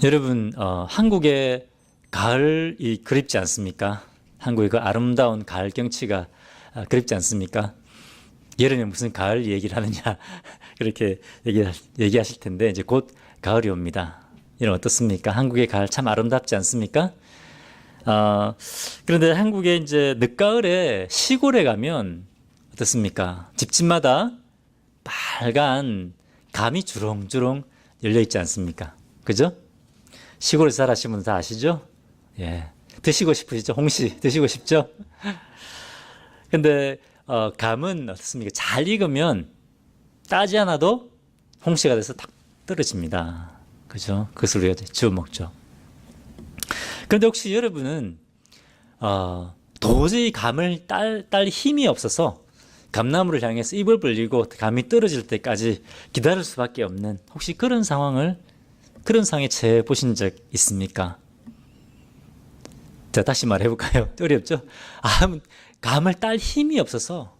여러분, 한국의 가을이 그립지 않습니까? 한국의 그 아름다운 가을 경치가 그립지 않습니까? 여름에 무슨 가을 얘기를 하느냐 그렇게 얘기하실 텐데 이제 곧 가을이 옵니다. 여러분 어떻습니까? 한국의 가을 참 아름답지 않습니까? 그런데 한국의 이제 늦가을에 시골에 가면 어떻습니까? 집집마다 빨간 감이 주렁주렁 열려 있지 않습니까? 그죠? 시골에 살아시는 분 다 아시죠? 예. 드시고 싶으시죠? 홍시 드시고 싶죠? 근데 감은 어떻습니까? 잘 익으면 따지 않아도 홍시가 돼서 딱 떨어집니다. 그죠? 그것을 우리가 주워 먹죠. 그런데 혹시 여러분은 도저히 감을 딸 힘이 없어서 감나무를 향해서 입을 벌리고 감이 떨어질 때까지 기다릴 수밖에 없는 혹시 그런 상황에 처해 보신 적 있습니까? 자, 다시 말해볼까요? 어렵죠? 감을 딸 힘이 없어서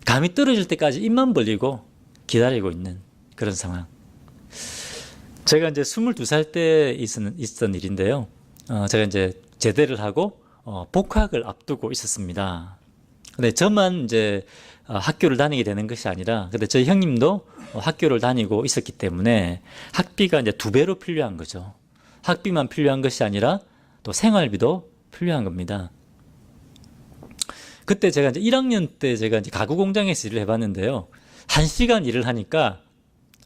감이 떨어질 때까지 입만 벌리고 기다리고 있는 그런 상황. 제가 이제 22살 때 있었던 일인데요. 제가 이제 제대를 하고 복학을 앞두고 있었습니다. 근데 저만 이제 학교를 다니게 되는 것이 아니라, 근데 저희 형님도 학교를 다니고 있었기 때문에 학비가 이제 2배로 필요한 거죠. 학비만 필요한 것이 아니라 또 생활비도 필요한 겁니다. 그때 제가 이제 1학년 때 제가 이제 가구 공장에서 일을 해봤는데요. 1시간 일을 하니까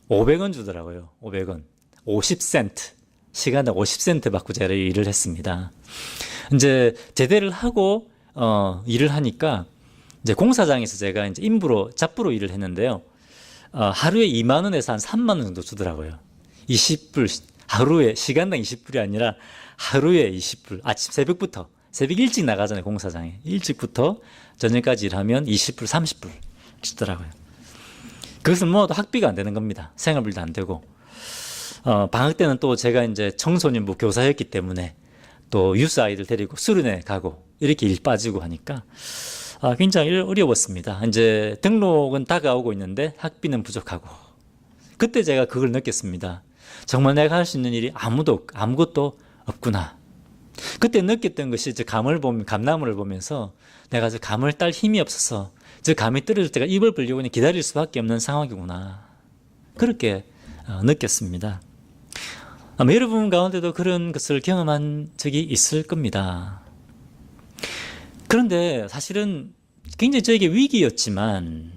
500원 주더라고요. 500원. 50센트. 시간당 50센트 받고 제가 일을 했습니다. 이제 제대를 하고 일을 하니까 이제 공사장에서 제가 이제 잡부로 일을 했는데요. 하루에 2만 원에서 한 3만 원 정도 주더라고요. 20불, 하루에 시간당 20불이 아니라 하루에 20불. 아침 새벽 일찍 나가잖아요, 공사장에. 일찍부터 저녁까지 일하면 20불, 30불 주더라고요. 그것은 뭐 학비가 안 되는 겁니다. 생활비도 안 되고. 방학 때는 또 제가 이제 청소년부 교사였기 때문에 또 유스 아이들 데리고 수련회 가고 이렇게 일 빠지고 하니까 굉장히 어려웠습니다. 이제 등록은 다가오고 있는데 학비는 부족하고. 그때 제가 그걸 느꼈습니다. 정말 내가 할 수 있는 일이 아무것도 없구나. 그때 느꼈던 것이 감나무를 보면서 내가 저 감을 딸 힘이 없어서 저 감이 떨어질 때가 입을 벌리고 그냥 기다릴 수밖에 없는 상황이구나. 그렇게 느꼈습니다. 아마 여러분 가운데도 그런 것을 경험한 적이 있을 겁니다. 그런데 사실은 굉장히 저에게 위기였지만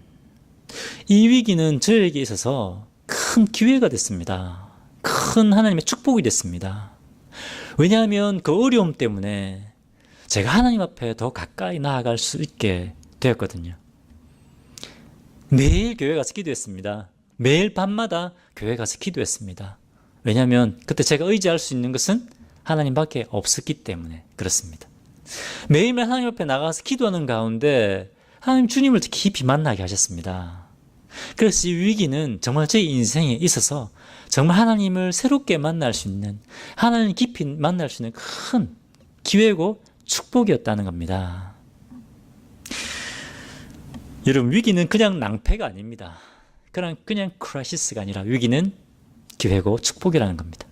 이 위기는 저에게 있어서 큰 기회가 됐습니다. 큰 하나님의 축복이 됐습니다. 왜냐하면 그 어려움 때문에 제가 하나님 앞에 더 가까이 나아갈 수 있게 되었거든요. 매일 교회 가서 기도했습니다. 매일 밤마다 교회 가서 기도했습니다. 왜냐하면 그때 제가 의지할 수 있는 것은 하나님밖에 없었기 때문에 그렇습니다. 매일매일 하나님 앞에 나가서 기도하는 가운데 하나님 주님을 깊이 만나게 하셨습니다. 그래서 이 위기는 정말 제 인생에 있어서 정말 하나님을 새롭게 만날 수 있는, 하나님 깊이 만날 수 있는 큰 기회고 축복이었다는 겁니다. 여러분, 위기는 그냥 낭패가 아닙니다. 그냥 크라이시스가 아니라 위기는 기회고 축복이라는 겁니다.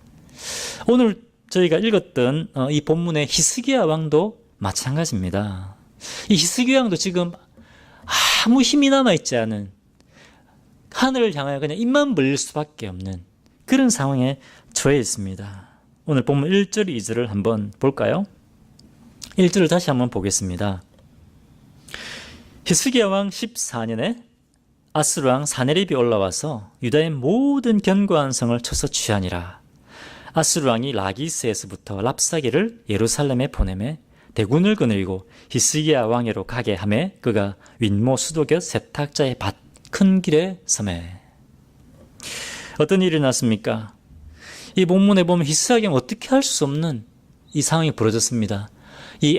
오늘 저희가 읽었던 이 본문의 히스기야 왕도 마찬가지입니다. 이 히스기야 왕도 지금 아무 힘이 남아있지 않은, 하늘을 향하여 그냥 입만 벌릴 수밖에 없는 그런 상황에 처해 있습니다. 오늘 본문 1절, 2절을 한번 볼까요? 1절을 다시 한번 보겠습니다. 히스기야 왕 14년에 아수르 왕 사네립이 올라와서 유다의 모든 견고한 성을 쳐서 취하니라. 아수르 왕이 라기스에서부터 랍사기를 예루살렘에 보내매 대군을 거느리고 히스기야 왕에로 가게 하매 그가 윗모 수도 곁 세탁자의 밭 큰 길에 서매. 어떤 일이 났습니까? 이 본문에 보면 히스기야 왕 어떻게 할 수 없는 이 상황이 벌어졌습니다. 이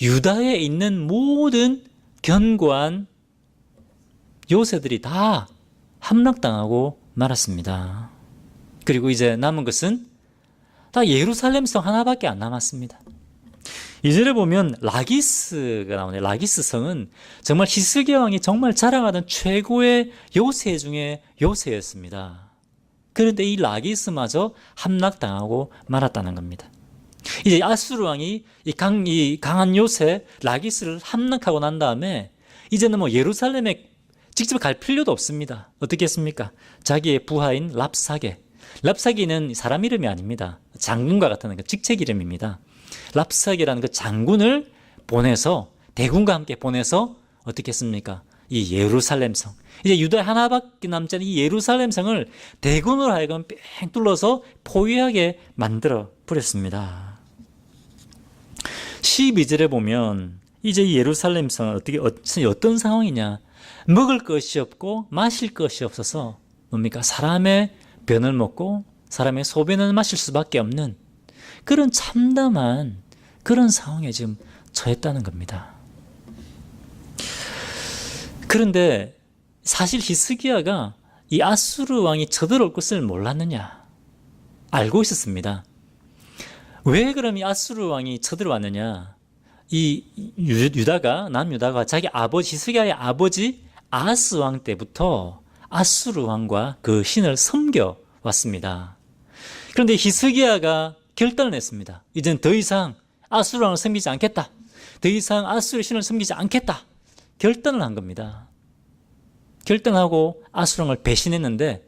유다에 있는 모든 견고한 요새들이 다 함락당하고 말았습니다. 그리고 이제 남은 것은 다 예루살렘 성 하나밖에 안 남았습니다. 2절에 보면 라기스가 나오네요. 라기스 성은 정말 히스기야 왕이 정말 자랑하던 최고의 요새 중에 요새였습니다. 그런데 이 라기스마저 함락당하고 말았다는 겁니다. 이제 아수르 왕이 이 강한 요새 라기스를 함락하고 난 다음에 이제는 뭐 예루살렘에 직접 갈 필요도 없습니다. 어떻게 했습니까? 자기의 부하인 랍사게는 사람 이름이 아닙니다. 장군과 같은 그 직책 이름입니다. 랍사게라는 그 장군을 보내서 대군과 함께 보내서 어떻게 했습니까? 이 예루살렘 성, 이제 유다 하나밖에 남지 않은 이 예루살렘 성을 대군으로 하여금 뺑 뚫러서 포위하게 만들어 버렸습니다. 12절에 보면 이제 이 예루살렘 성은 어떤 상황이냐? 먹을 것이 없고 마실 것이 없어서 뭡니까? 사람의 변을 먹고 사람의 소변을 마실 수밖에 없는 그런 참담한 그런 상황에 지금 처했다는 겁니다. 그런데 사실 히스기야가 이 아수르 왕이 쳐들어올 것을 몰랐느냐? 알고 있었습니다. 왜 그럼 이 아수르 왕이 쳐들어왔느냐? 이 남유다가 자기 아버지 히스기야의 아버지 아하스 왕 때부터 아수르 왕과 그 신을 섬겨 왔습니다. 그런데 히스기야가 결단을 했습니다. 이젠 더 이상 아수르 왕을 섬기지 않겠다. 더 이상 아수르 신을 섬기지 않겠다. 결단을 한 겁니다. 결단하고 아수르 왕을 배신했는데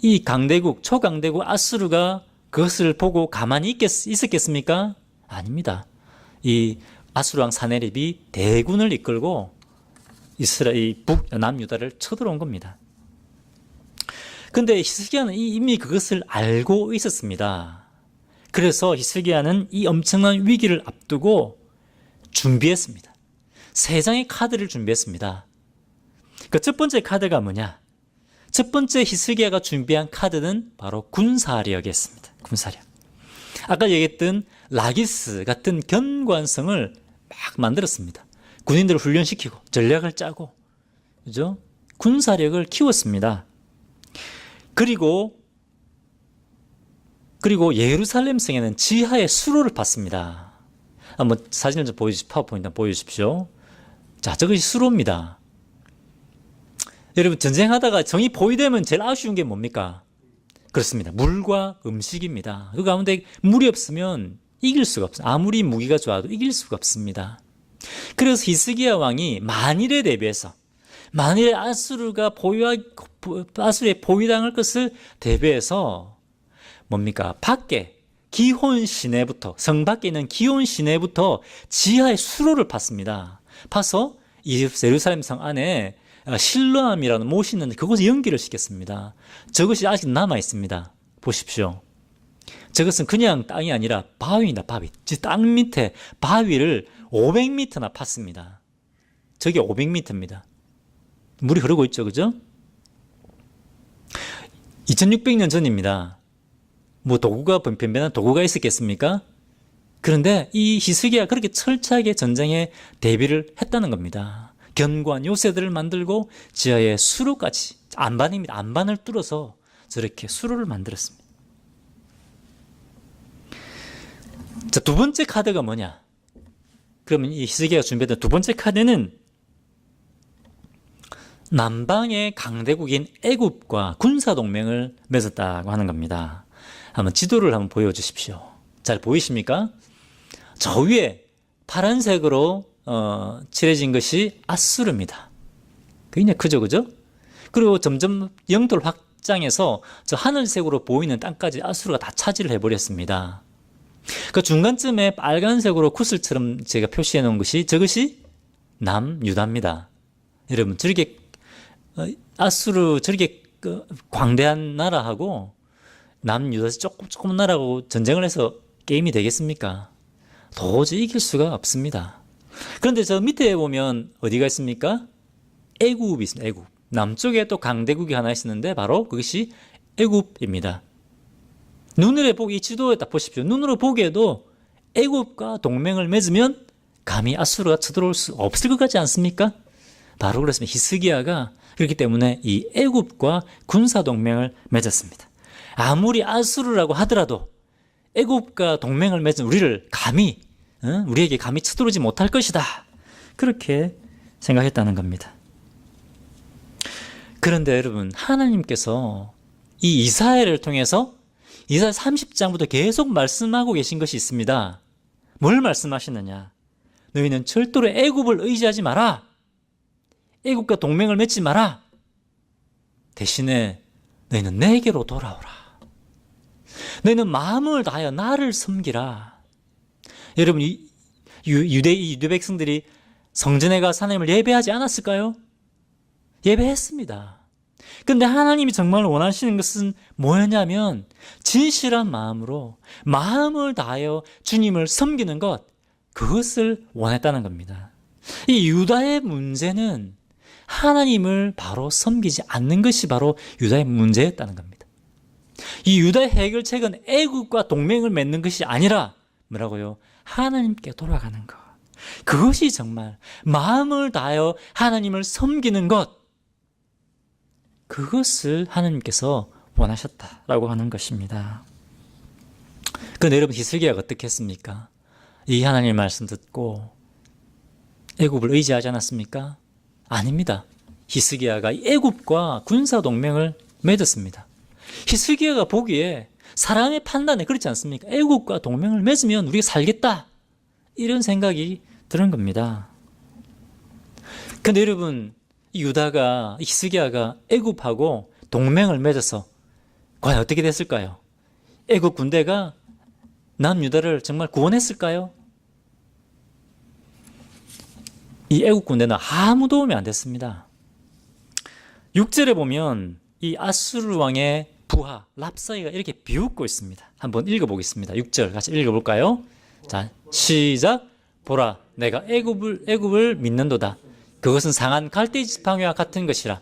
이 초강대국 아수르가 그것을 보고 가만히 있었겠습니까? 아닙니다. 이 아수르 왕 사네립이 대군을 이끌고 이스라엘 남유다를 쳐들어온 겁니다. 그런데 히스기야는 이미 그것을 알고 있었습니다. 그래서 히스기야는 이 엄청난 위기를 앞두고 준비했습니다. 세 장의 카드를 준비했습니다. 그 첫 번째 카드가 뭐냐? 첫 번째 히스기야가 준비한 카드는 바로 군사력이었습니다. 군사력. 아까 얘기했던 라기스 같은 견관성을 막 만들었습니다. 군인들을 훈련시키고 전략을 짜고, 그죠? 군사력을 키웠습니다. 그리고 예루살렘 성에는 지하에 수로를 팠습니다. 한번 사진을 좀 파워포인트 한번 보여주십시오. 자, 저것이 수로입니다. 여러분, 전쟁하다가 정이 포위되면 제일 아쉬운 게 뭡니까? 그렇습니다. 물과 음식입니다. 그 가운데 물이 없으면 이길 수가 없어요. 아무리 무기가 좋아도 이길 수가 없습니다. 그래서 히스기야 왕이 만일에 대비해서, 만일에 아수르의 포위당할 것을 대비해서 뭡니까? 성 밖에 있는 기혼 시내부터 지하에 수로를 팠습니다. 파서 예루살렘 성 안에 실로암이라는 못이 있는데 그것을 연기를 시켰습니다. 저것이 아직 남아 있습니다. 보십시오. 저것은 그냥 땅이 아니라 바위입니다. 바위. 땅 밑에 바위를 500m나 팠습니다. 저게 500m입니다. 물이 흐르고 있죠, 그죠? 2600년 전입니다. 뭐 변변한 도구가 있었겠습니까? 그런데 이 히스기야가 그렇게 철저하게 전쟁에 대비를 했다는 겁니다. 견고한 요새들을 만들고 지하에 수로까지, 안반입니다. 안반을 뚫어서 저렇게 수로를 만들었습니다. 자, 두 번째 카드가 뭐냐? 그러면 이 히스기야가 준비했던 두 번째 카드는 남방의 강대국인 애굽과 군사동맹을 맺었다고 하는 겁니다. 한번 지도를 한번 보여주십시오. 잘 보이십니까? 저 위에 파란색으로 칠해진 것이 아수르입니다. 굉장히 크죠, 그죠? 그리고 점점 영토를 확장해서 저 하늘색으로 보이는 땅까지 아수르가 다 차지를 해버렸습니다. 그 중간쯤에 빨간색으로 구슬처럼 제가 표시해 놓은 것이, 저것이 남유다입니다. 여러분, 저렇게 아수르 저렇게 광대한 나라하고 남유다 조금 나라하고 전쟁을 해서 게임이 되겠습니까? 도저히 이길 수가 없습니다. 그런데 저 밑에 보면 어디가 있습니까? 애굽이 있습니다. 애굽. 남쪽에 또 강대국이 하나 있었는데 바로 그것이 애굽입니다. 눈으로 보기, 이 지도에 딱 보십시오. 눈으로 보기에도 애굽과 동맹을 맺으면 감히 아수르가 쳐들어올 수 없을 것 같지 않습니까? 바로 그렇습니다. 히스기야가 그렇기 때문에 이 애굽과 군사 동맹을 맺었습니다. 아무리 아수르라고 하더라도 애굽과 동맹을 맺은 우리에게 감히 쳐들어오지 못할 것이다. 그렇게 생각했다는 겁니다. 그런데 여러분, 하나님께서 이 이사야를 통해서 이사야 30장부터 계속 말씀하고 계신 것이 있습니다. 뭘 말씀하시느냐? 너희는 절대로 애굽을 의지하지 마라. 애굽과 동맹을 맺지 마라. 대신에 너희는 내게로 돌아오라. 너희는 마음을 다하여 나를 섬기라. 여러분, 유대 백성들이 성전에 가서 하나님을 예배하지 않았을까요? 예배했습니다. 근데 하나님이 정말 원하시는 것은 뭐였냐면 진실한 마음으로 마음을 다하여 주님을 섬기는 것, 그것을 원했다는 겁니다. 이 유다의 문제는 하나님을 바로 섬기지 않는 것이 바로 유다의 문제였다는 겁니다. 이 유다의 해결책은 애국과 동맹을 맺는 것이 아니라 뭐라고요? 하나님께 돌아가는 것. 그것이 정말 마음을 다하여 하나님을 섬기는 것, 그것을 하나님께서 원하셨다라고 하는 것입니다. 그런데 여러분, 히스기야가 어떻게 했습니까? 이 하나님의 말씀 듣고 애굽을 의지하지 않았습니까? 아닙니다. 히스기야가 애굽과 군사 동맹을 맺었습니다. 히스기야가 보기에 사람의 판단에 그렇지 않습니까? 애굽과 동맹을 맺으면 우리가 살겠다, 이런 생각이 드는 겁니다. 그런데 여러분, 유다가, 히스기야가 애굽하고 동맹을 맺어서 과연 어떻게 됐을까요? 애굽 군대가 남유다를 정말 구원했을까요? 이 애국 군대는 아무 도움이 안 됐습니다. 6절에 보면 이 아수르 왕의 부하 랍사기가 이렇게 비웃고 있습니다. 한번 읽어보겠습니다. 6절 같이 읽어볼까요? 자, 시작. 보라, 내가 애굽을 믿는도다. 그것은 상한 갈대 지팡이와 같은 것이라.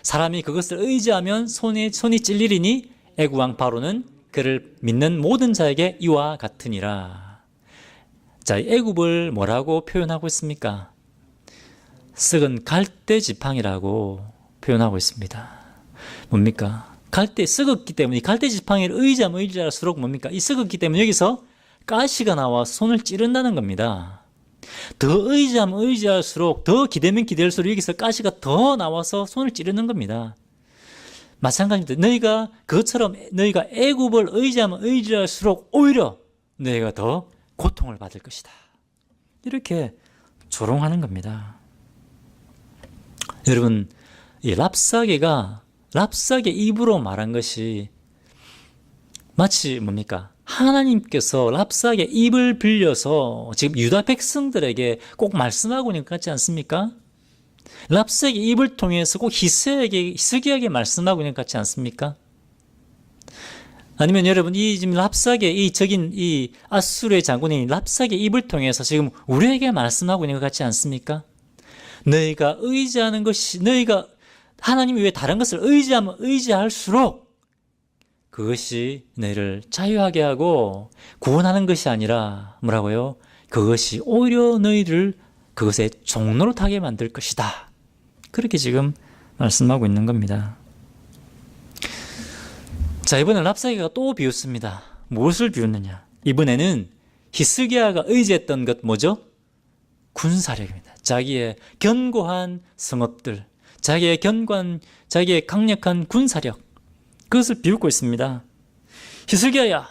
사람이 그것을 의지하면 손이 찔리리니 애굽 왕 바로는 그를 믿는 모든 자에게 이와 같으니라. 자, 애굽을 뭐라고 표현하고 있습니까? 썩은 갈대 지팡이라고 표현하고 있습니다. 뭡니까? 갈대 썩었기 때문에 갈대 지팡이를 의지하면 의지할수록 뭡니까? 이 썩었기 때문에 여기서 가시가 나와 손을 찌른다는 겁니다. 더 의지하면 의지할수록, 더 기대면 기댈수록 여기서 가시가 더 나와서 손을 찌르는 겁니다. 마찬가지입니다. 너희가 애굽을 의지하면 의지할수록 오히려 너희가 더 고통을 받을 것이다. 이렇게 조롱하는 겁니다. 여러분, 이 랍사게가 랍사게 입으로 말한 것이 마치 뭡니까? 하나님께서 랍사게 입을 빌려서 지금 유다 백성들에게 꼭 말씀하고 있는 것 같지 않습니까? 랍사게 입을 통해서 꼭 히스기야에게 말씀하고 있는 것 같지 않습니까? 아니면 여러분, 이 지금 랍사게 이 아수르의 장군이 랍사게 입을 통해서 지금 우리에게 말씀하고 있는 것 같지 않습니까? 너희가 의지하는 것이, 너희가 하나님이 왜 다른 것을 의지하면 의지할수록 그것이 너희를 자유하게 하고 구원하는 것이 아니라 뭐라고요? 그것이 오히려 너희를 그것에 종노릇하게 만들 것이다. 그렇게 지금 말씀하고 있는 겁니다. 자, 이번엔 랍사게가 또 비웃습니다. 무엇을 비웃느냐? 이번에는 히스기야가 의지했던 것 뭐죠? 군사력입니다. 자기의 견고한 성읍들, 자기의 강력한 군사력, 그것을 비웃고 있습니다. 히스기야야,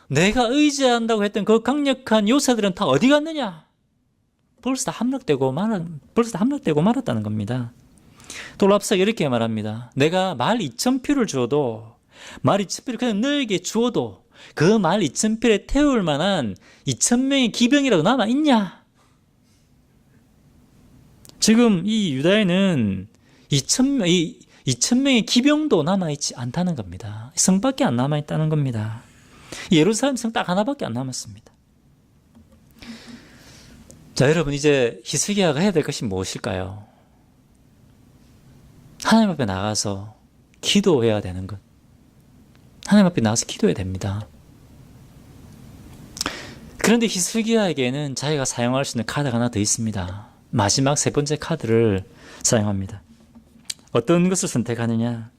내가 의지한다고 했던 그 강력한 요새들은 다 어디 갔느냐? 벌써 다 함락되고 말았다는 겁니다. 또 랍사가 이렇게 말합니다. 내가 말 2,000필을 주어도, 말 2,000필을 그냥 너에게 주어도 그 말 2,000필에 태울 만한 2,000명의 기병이라도 남아있냐? 지금 이 유다에는 2,000명의 기병도 남아있지 않다는 겁니다. 성밖에 안 남아있다는 겁니다. 예루살렘 성 딱 하나밖에 안 남았습니다. 자, 여러분, 이제 히스기야가 해야 될 것이 무엇일까요? 하나님 앞에 나가서 기도해야 되는 것. 하나님 앞에 나가서 기도해야 됩니다. 그런데 히스기야에게는 자기가 사용할 수 있는 카드가 하나 더 있습니다. 마지막 세 번째 카드를 사용합니다. 어떤 것을 선택하느냐?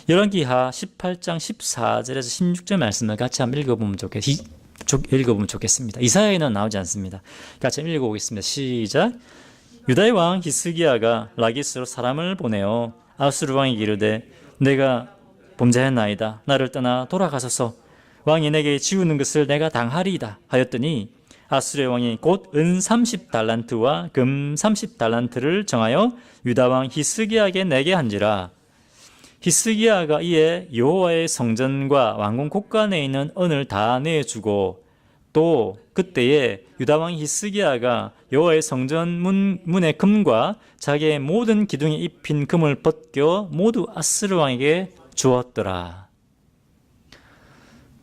열왕기하 18장 14절에서 16절 말씀을 같이 한번 읽어보면 좋겠습니다. 이사야에는 나오지 않습니다. 같이 한번 읽어보겠습니다. 시작. 유다의 왕 히스기야가 라기스로 사람을 보내어 아수르 왕에게 이르되 내가 범죄했나이다. 나를 떠나 돌아가소서. 왕이 내게 지우는 것을 내가 당하리이다 하였더니 아수르의 왕이 곧 은 30달란트와 금 30달란트를 정하여 유다 왕 히스기야에게 내게 한지라. 히스기야가 이에 여호와의 성전과 왕궁 곳간에 있는 은을 다 내주고 또 그때에 유다 왕 히스기야가 여호와의 성전 문의 금과 자기의 모든 기둥에 입힌 금을 벗겨 모두 아스르 왕에게 주었더라.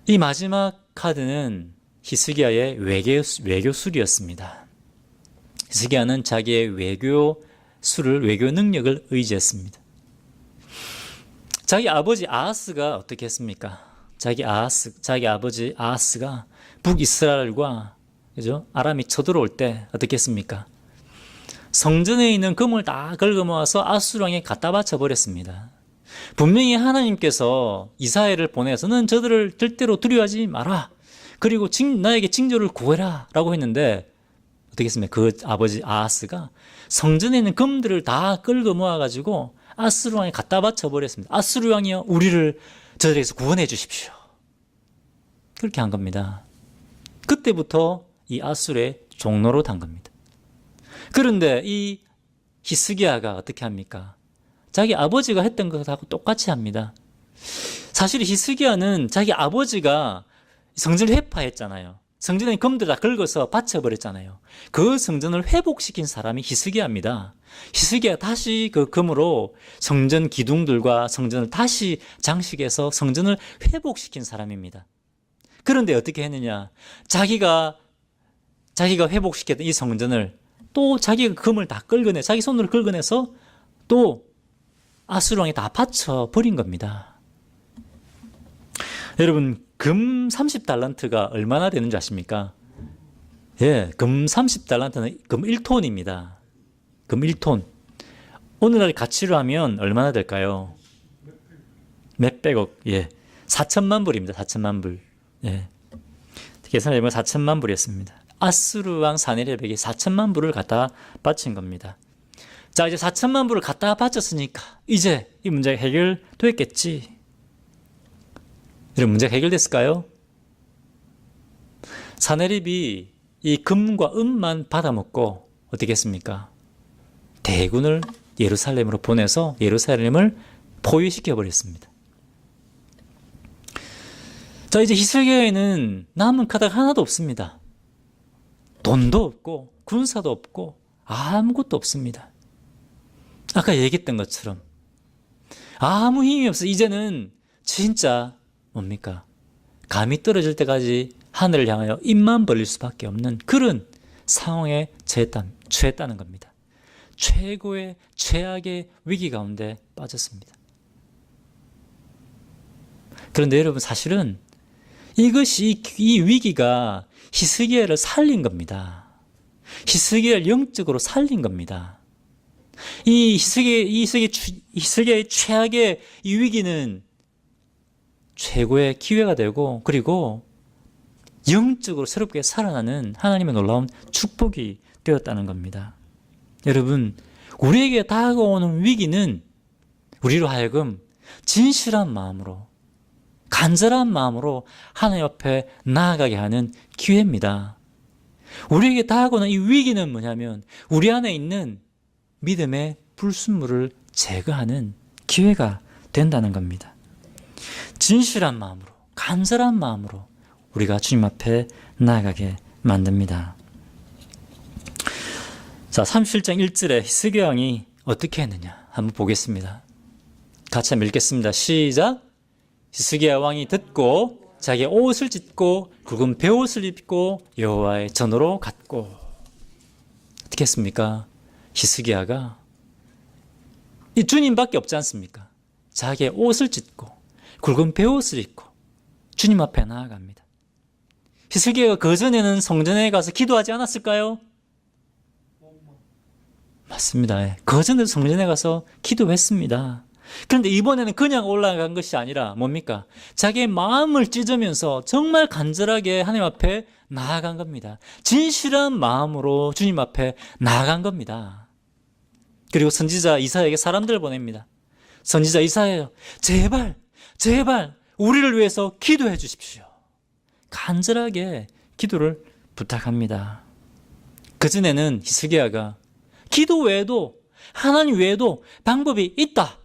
이 마지막 카드는 히스기야의 외교술이었습니다. 히스기야는 자기의 외교 능력을 의지했습니다. 자기 아버지 아하스가 어떻게 했습니까? 자기 아버지 아하스가 북이스라엘과 그죠? 아람이 쳐들어올 때 어떻게 했습니까? 성전에 있는 금을 다 긁어 모아서 아수르 왕에 갖다 바쳐 버렸습니다. 분명히 하나님께서 이사야를 보내서는 저들을 절대로 두려워하지 마라. 그리고 나에게 징조를 구해라 라고 했는데 어떻게 했습니까? 그 아버지 아하스가 성전에 있는 금들을 다 긁어 모아가지고 아수르 왕에 갖다 바쳐 버렸습니다. 아수르 왕이여 우리를 저들에게서 구원해 주십시오. 그렇게 한 겁니다. 그때부터 이 아수르의 종로로 단 겁니다. 그런데 이 히스기야가 어떻게 합니까? 자기 아버지가 했던 것하고 똑같이 합니다. 사실 히스기야는 자기 아버지가 성전을 회파했잖아요. 성전에 금들 다 긁어서 바쳐버렸잖아요. 그 성전을 회복시킨 사람이 히스기야입니다. 히스기야 다시 그 금으로 성전 기둥들과 성전을 다시 장식해서 성전을 회복시킨 사람입니다. 그런데 어떻게 했느냐? 자기가 회복시켰던 이 성전을 또 자기가 금을 다 자기 손으로 긁어내서 또 아수르 왕에 다 바쳐 버린 겁니다. 여러분, 금 30달란트가 얼마나 되는 줄 아십니까? 예, 금 30달란트는 금 1톤입니다. 금 1톤. 오늘날 가치로 하면 얼마나 될까요? 몇백억, 예. 4천만 불입니다. 4천만 불. 예. 계산해보면 4천만 불이었습니다. 아수르 왕 사네립에게 4천만 불을 갖다 바친 겁니다. 자, 이제 4천만 불을 갖다 바쳤으니까 이제 이 문제가 해결됐겠지. 이런 문제가 해결됐을까요? 사네립이 이 금과 은만 받아먹고 어떻게 했습니까? 대군을 예루살렘으로 보내서 예루살렘을 포위시켜 버렸습니다. 자, 이제 히스기야에는 남은 카드가 하나도 없습니다. 돈도 없고 군사도 없고 아무것도 없습니다. 아까 얘기했던 것처럼 아무 힘이 없어. 이제는 진짜 뭡니까? 감이 떨어질 때까지 하늘을 향하여 입만 벌릴 수밖에 없는 그런 상황에 처했다는 겁니다. 최고의 최악의 위기 가운데 빠졌습니다. 그런데 여러분, 사실은 이 위기가 히스기야를 살린 겁니다. 히스기야를 영적으로 살린 겁니다. 이 히스기야의 최악의 이 위기는 최고의 기회가 되고, 그리고 영적으로 새롭게 살아나는 하나님의 놀라운 축복이 되었다는 겁니다. 여러분, 우리에게 다가오는 위기는 우리로 하여금 진실한 마음으로, 간절한 마음으로 하나님 앞에 나아가게 하는 기회입니다. 우리에게 다가오는 이 위기는 뭐냐면 우리 안에 있는 믿음의 불순물을 제거하는 기회가 된다는 겁니다. 진실한 마음으로, 간절한 마음으로 우리가 주님 앞에 나아가게 만듭니다. 자, 37장 1절에 히스기야 왕이 어떻게 했느냐 한번 보겠습니다. 같이 한번 읽겠습니다. 시작. 히스기야 왕이 듣고 자기의 옷을 찢고 굵은 베옷을 입고 여호와의 전으로 갔고. 어떻게 했습니까? 히스기야가 이 주님밖에 없지 않습니까? 자기의 옷을 찢고 굵은 베옷을 입고 주님 앞에 나아갑니다. 히스기야가 그전에는 성전에 가서 기도하지 않았을까요? 맞습니다. 그전에도 성전에 가서 기도했습니다. 그런데 이번에는 그냥 올라간 것이 아니라 뭡니까? 자기의 마음을 찢으면서 정말 간절하게 하나님 앞에 나아간 겁니다. 진실한 마음으로 주님 앞에 나아간 겁니다. 그리고 선지자 이사야에게 사람들을 보냅니다. 선지자 이사야요, 제발 제발 우리를 위해서 기도해 주십시오. 간절하게 기도를 부탁합니다. 그전에는 히스기야가 기도 외에도, 하나님 외에도 방법이 있다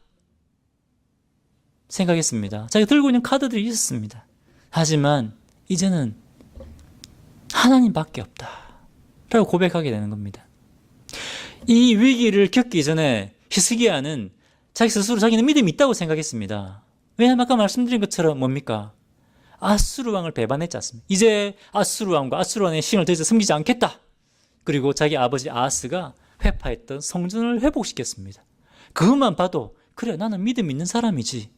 생각했습니다. 자기가 들고 있는 카드들이 있었습니다. 하지만 이제는 하나님밖에 없다 라고 고백하게 되는 겁니다. 이 위기를 겪기 전에 히스기야는 자기 스스로 자기는 믿음이 있다고 생각했습니다. 왜냐하면 아까 말씀드린 것처럼 뭡니까? 아수르 왕을 배반했지 않습니까? 이제 아수르 왕과 아수르 왕의 신을 더 이상 섬기지 않겠다. 그리고 자기 아버지 아하스가 회파했던 성전을 회복시켰습니다. 그것만 봐도 그래, 나는 믿음 있는 사람이지,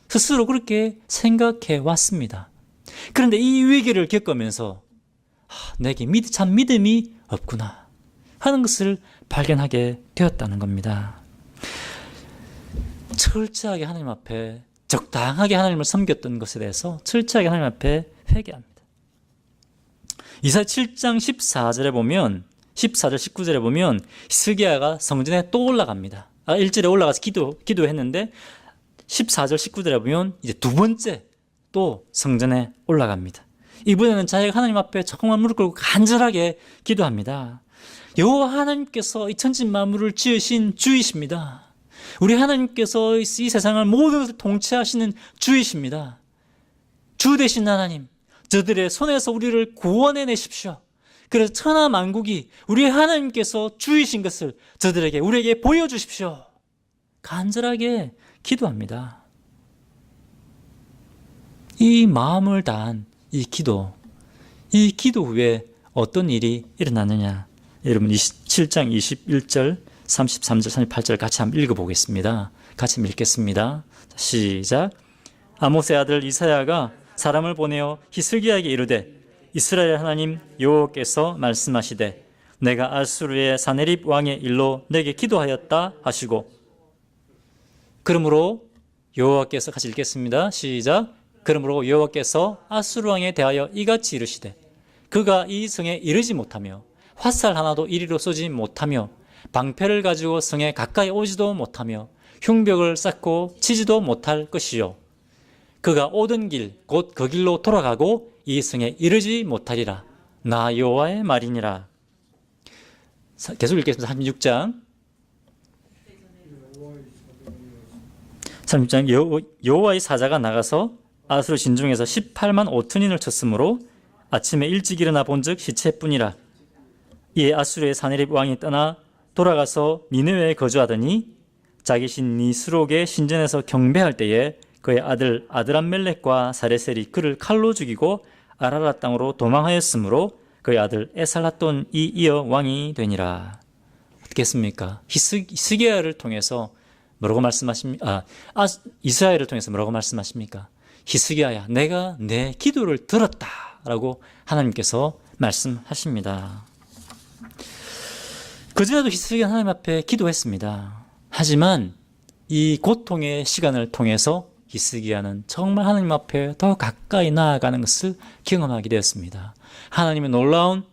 스스로 그렇게 생각해 왔습니다. 그런데 이 위기를 겪으면서 내게 참 믿음이 없구나 하는 것을 발견하게 되었다는 겁니다. 철저하게 하나님 앞에, 적당하게 하나님을 섬겼던 것에 대해서 철저하게 하나님 앞에 회개합니다. 이사야 7장 14절에 보면, 14절 19절에 보면 히스기야가 성전에 또 올라갑니다. 1절에 올라가서 기도했는데 14절 19절에 보면 이제 두 번째 또 성전에 올라갑니다. 이번에는 자기가 하나님 앞에 정말 무릎 꿇고 간절하게 기도합니다. 여호와 하나님께서 이 천지 만물을 지으신 주이십니다. 우리 하나님께서 이 세상을 모든 것을 통치하시는 주이십니다. 주 되신 하나님, 저들의 손에서 우리를 구원해 내십시오. 그래서 천하 만국이 우리 하나님께서 주이신 것을 저들에게, 우리에게 보여주십시오. 간절하게 기도합니다. 이 마음을 다한 이 기도 후에 어떤 일이 일어나느냐? 여러분 7장 21절, 33절, 38절 같이 한번 읽어보겠습니다. 같이 읽겠습니다. 시작. 아모스의 아들 이사야가 사람을 보내어 히스기야에게 이르되 이스라엘 하나님 여호와께서 말씀하시되 내가 아수르의 사네립 왕의 일로 내게 기도하였다 하시고, 그러므로 여호와께서, 같이 읽겠습니다. 시작. 그러므로 여호와께서 아수르 왕에 대하여 이같이 이르시되 그가 이 성에 이르지 못하며 화살 하나도 이리로 쏘지 못하며 방패를 가지고 성에 가까이 오지도 못하며 흉벽을 쌓고 치지도 못할 것이요 그가 오던 길 곧 그 길로 돌아가고 이 성에 이르지 못하리라. 나 여호와의 말이니라. 계속 읽겠습니다. 36장 36장 여호와의 사자가 나가서 아수르 진중에서 18만 5천인을 쳤으므로 아침에 일찍 일어나 본즉 시체뿐이라. 이에 아수르의 사네립 왕이 떠나 돌아가서 니느웨에 거주하더니 자기 신 니스록의 신전에서 경배할 때에 그의 아들 아드람멜렉과 사레셀이 그를 칼로 죽이고 아라라 땅으로 도망하였으므로 그의 아들 에살핫돈이 이어 왕이 되니라. 어떻겠습니까? 히스기야를 통해서 뭐라고 말씀하십니까? 이스라엘을 통해서 뭐라고 말씀하십니까? 히스기야야, 내가 내 기도를 들었다 라고 하나님께서 말씀하십니다. 그전에도 히스기야 하나님 앞에 기도했습니다. 하지만 이 고통의 시간을 통해서 히스기야는 정말 하나님 앞에 더 가까이 나아가는 것을 경험하게 되었습니다. 하나님의 놀라운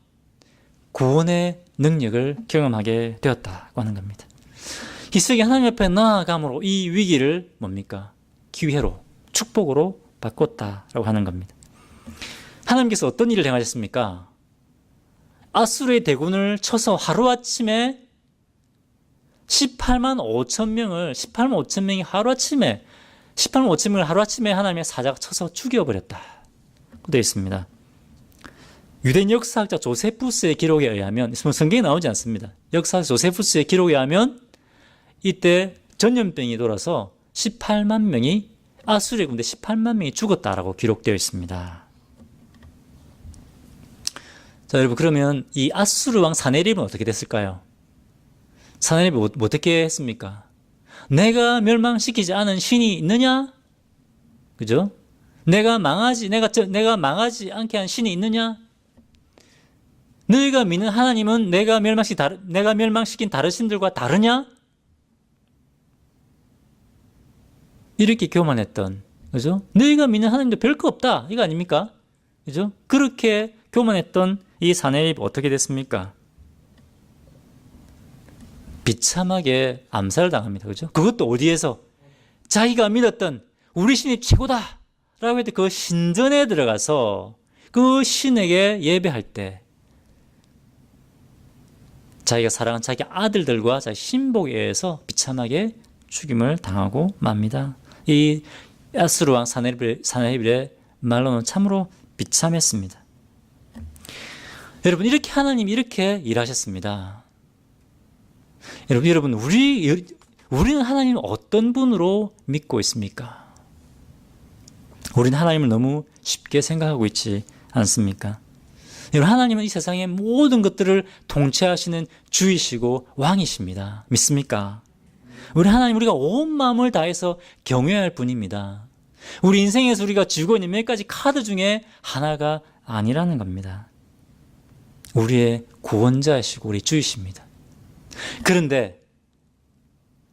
구원의 능력을 경험하게 되었다고 하는 겁니다. 히스기야 하나님 앞에 나아감으로 이 위기를 뭡니까? 기회로, 축복으로 바꿨다라고 하는 겁니다. 하나님께서 어떤 일을 행하셨습니까? 아수르의 대군을 쳐서 하루아침에 18만 5천 명이 하루아침에 하나님의 사자가 쳐서 죽여버렸다 되어 있습니다. 유대인 역사학자 조세푸스의 기록에 의하면, 성경에 나오지 않습니다. 역사학자 조세푸스의 기록에 의하면 이때 전염병이 돌아서 18만 명이, 아수르의 군대 18만 명이 죽었다라고 기록되어 있습니다. 자, 여러분, 그러면 이 아수르 왕 사네립은 어떻게 됐을까요? 사네립이 어떻게 했습니까? 내가 멸망시키지 않은 신이 있느냐? 그죠? 내가 망하지 않게 한 신이 있느냐? 너희가 믿는 하나님은 내가 멸망시킨 다른 신들과 다르냐? 이렇게 교만했던, 그죠? 너희가 믿는 하나님도 별거 없다, 이거 아닙니까? 그죠? 그렇게 교만했던 이 사네립이 어떻게 됐습니까? 비참하게 암살을 당합니다. 그죠? 그것도 어디에서? 자기가 믿었던, 우리 신이 최고다 라고 할 때 그 신전에 들어가서 그 신에게 예배할 때 자기가 사랑한 자기 아들들과 자기 신복에 의해서 비참하게 죽임을 당하고 맙니다. 이 아수르 왕 사네립의 말로는 참으로 비참했습니다. 여러분, 이렇게 하나님이 이렇게 일하셨습니다. 여러분, 우리는 하나님을 어떤 분으로 믿고 있습니까? 우리는 하나님을 너무 쉽게 생각하고 있지 않습니까? 여러분, 하나님은 이 세상의 모든 것들을 통치하시는 주이시고 왕이십니다. 믿습니까? 우리 하나님, 우리가 온 마음을 다해서 경외해야 할 분입니다. 우리 인생에서 우리가 쥐고 있는 몇 가지 카드 중에 하나가 아니라는 겁니다. 우리의 구원자이시고 우리 주이십니다. 그런데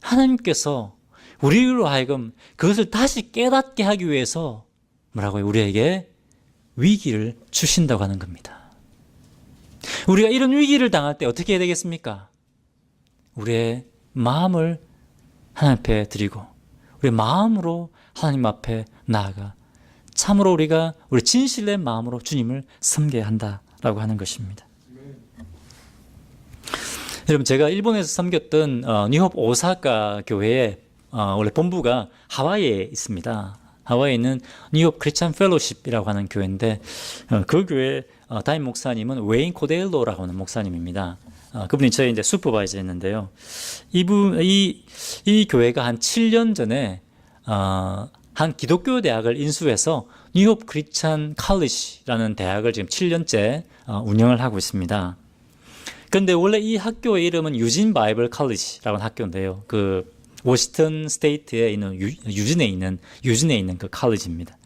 하나님께서 우리로 하여금 그것을 다시 깨닫게 하기 위해서 뭐라고요? 우리에게 위기를 주신다고 하는 겁니다. 우리가 이런 위기를 당할 때 어떻게 해야 되겠습니까? 우리의 마음을 하나님 앞에 드리고 우리의 마음으로 하나님 앞에 나아가 참으로 우리가 우리 진실의 마음으로 주님을 섬겨야 한다라고 하는 것입니다. 여러분, 제가 일본에서 섬겼던 니홉 오사카 교회의 원래 본부가 하와이에 있습니다. 하와이에 있는 뉴욕 크리스찬 펠로십이라고 하는 교회인데 그 교회 담임 목사님은 웨인 코델로라고 하는 목사님입니다. 그분이 저희 이제 슈퍼바이저였는데요. 이 교회가 한 7년 전에 한 기독교 대학을 인수해서 뉴욕 크리스찬 칼리지라는 대학을 지금 7년째 운영을 하고 있습니다. 그런데 원래 이 학교의 이름은 유진 바이블 칼리지라는 학교인데요. 그 워싱턴 스테이트에 있는 유진에 있는 그 칼리지입니다.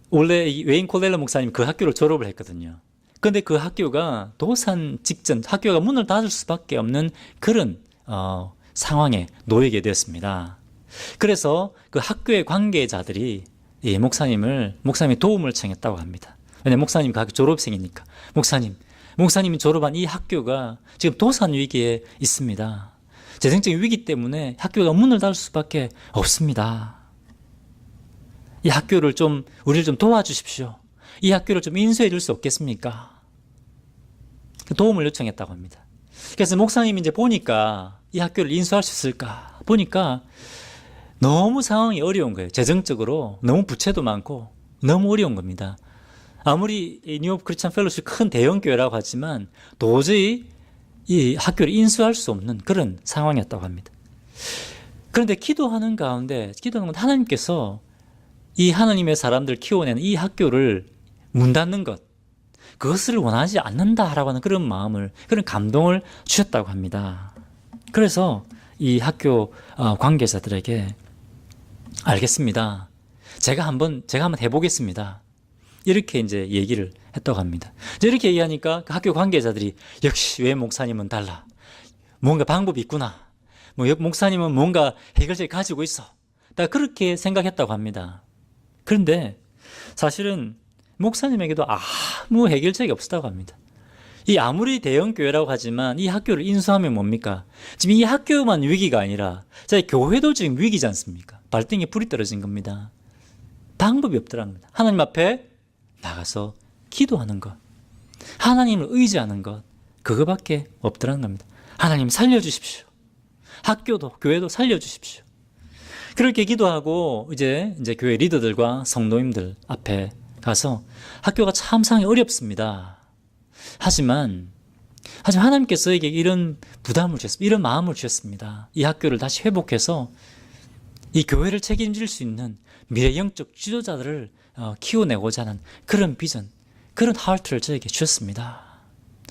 원래 이 웨인 콜렐러 목사님 그 학교를 졸업을 했거든요. 근데 그 학교가 도산 직전 학교가 문을 닫을 수밖에 없는 그런 상황에 놓이게 되었습니다. 그래서 그 학교의 관계자들이 이 목사님의 도움을 청했다고 합니다. 왜냐면 목사님 그 학교 졸업생이니까 목사님이 졸업한 이 학교가 지금 도산 위기에 있습니다. 재정적인 위기 때문에 학교가 문을 닫을 수밖에 없습니다. 이 학교를 우리를 좀 도와주십시오. 이 학교를 좀 인수해 줄 수 없겠습니까? 도움을 요청했다고 합니다. 그래서 목사님이 이제 보니까 이 학교를 인수할 수 있을까 보니까 너무 상황이 어려운 거예요. 재정적으로 너무 부채도 많고 너무 어려운 겁니다. 아무리 뉴욕 크리스찬 펠로십 큰 대형 교회라고 하지만 도저히 이 학교를 인수할 수 없는 그런 상황이었다고 합니다. 그런데 기도하는 가운데 하나님께서 이 하나님의 사람들 키워내는 이 학교를 문 닫는 것, 그것을 원하지 않는다라고 하는 그런 마음을, 그런 감동을 주셨다고 합니다. 그래서 이 학교 관계자들에게 알겠습니다. 제가 한번 해보겠습니다. 이렇게 이제 얘기를 했다고 합니다. 이렇게 얘기하니까 그 학교 관계자들이 역시 왜 목사님은 달라. 뭔가 방법이 있구나. 목사님은 뭔가 해결책을 가지고 있어. 다 그렇게 생각했다고 합니다. 그런데 사실은 목사님에게도 아무 해결책이 없었다고 합니다. 이 아무리 대형 교회라고 하지만 이 학교를 인수하면 뭡니까? 지금 이 학교만 위기가 아니라 저희 교회도 지금 위기지 않습니까? 발등에 불이 떨어진 겁니다. 방법이 없더라는 겁니다. 하나님 앞에 나가서 기도하는 것, 하나님을 의지하는 것, 그거밖에 없더라는 겁니다. 하나님 살려주십시오. 학교도 교회도 살려주십시오. 그렇게 기도하고 이제 교회 리더들과 성도님들 앞에 가서 학교가 참 상황이 어렵습니다. 하지만 하나님께서 저에게 이런 부담을 주셨습니다. 이런 마음을 주셨습니다. 이 학교를 다시 회복해서 이 교회를 책임질 수 있는 미래 영적 지도자들을 키워내고자 하는 그런 비전, 그런 하트를 저에게 주셨습니다.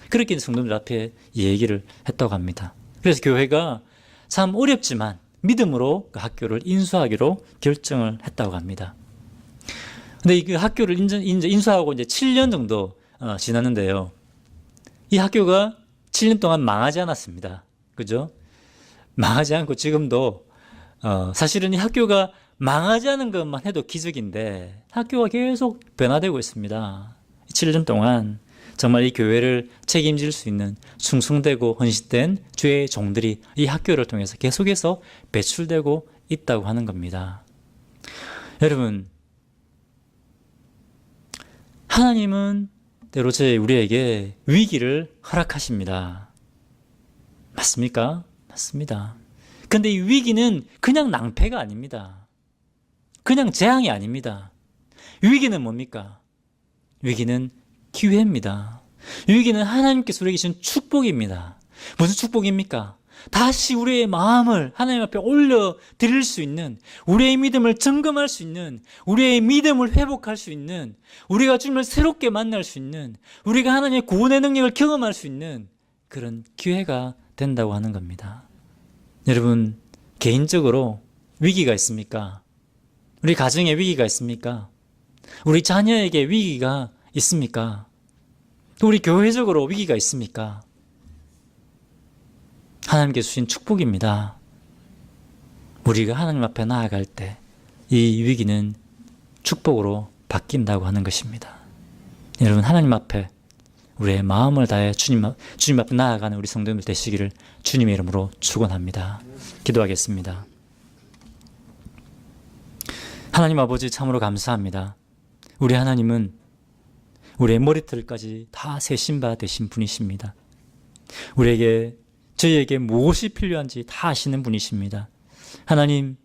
그렇게 성도들 앞에 얘기를 했다고 합니다. 그래서 교회가 참 어렵지만 믿음으로 그 학교를 인수하기로 결정을 했다고 합니다. 근데 이 학교를 인수하고 이제 7년 정도 지났는데요. 이 학교가 7년 동안 망하지 않았습니다. 그죠? 망하지 않고 지금도 사실은 이 학교가 망하지 않은 것만 해도 기적인데 학교가 계속 변화되고 있습니다. 7년 동안 정말 이 교회를 책임질 수 있는 충성되고 헌신된 주의 종들이 이 학교를 통해서 계속해서 배출되고 있다고 하는 겁니다. 여러분, 하나님은 때로제 우리에게 위기를 허락하십니다. 맞습니까? 맞습니다. 근데 이 위기는 그냥 낭패가 아닙니다. 그냥 재앙이 아닙니다. 위기는 뭡니까? 위기는 기회입니다. 위기는 하나님께서 우리에게 주신 축복입니다. 무슨 축복입니까? 다시 우리의 마음을 하나님 앞에 올려드릴 수 있는, 우리의 믿음을 점검할 수 있는, 우리의 믿음을 회복할 수 있는, 우리가 주님을 새롭게 만날 수 있는, 우리가 하나님의 구원의 능력을 경험할 수 있는 그런 기회가 된다고 하는 겁니다. 여러분, 개인적으로 위기가 있습니까? 우리 가정에 위기가 있습니까? 우리 자녀에게 위기가 있습니까? 또 우리 교회적으로 위기가 있습니까? 하나님께 주신 축복입니다. 우리가 하나님 앞에 나아갈 때 이 위기는 축복으로 바뀐다고 하는 것입니다. 여러분, 하나님 앞에 우리의 마음을 다해 주님 앞에 나아가는 우리 성도님들 되시기를 주님의 이름으로 축원합니다. 기도하겠습니다. 하나님 아버지, 참으로 감사합니다. 우리 하나님은 우리의 머리털까지 다 세신 바 되신 분이십니다. 저희에게 무엇이 필요한지 다 아시는 분이십니다. 하나님,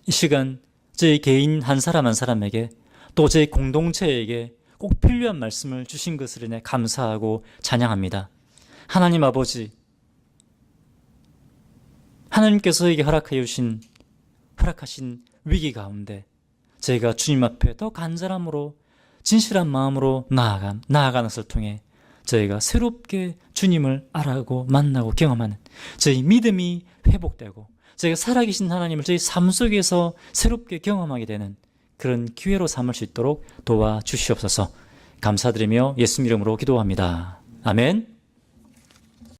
이 시간 저희 개인 한 사람 한 사람에게, 또 저희 공동체에게 꼭 필요한 말씀을 주신 것을 인해 감사하고 찬양합니다. 하나님 아버지, 하나님께서 저에게 허락하신 위기 가운데 저희가 주님 앞에 더 간절함으로 진실한 마음으로 나아가는 것을 통해 저희가 새롭게 주님을 알아가고 만나고 경험하는 저희 믿음이 회복되고 저희가 살아계신 하나님을 저희 삶 속에서 새롭게 경험하게 되는 그런 기회로 삼을 수 있도록 도와주시옵소서. 감사드리며 예수님 이름으로 기도합니다. 아멘.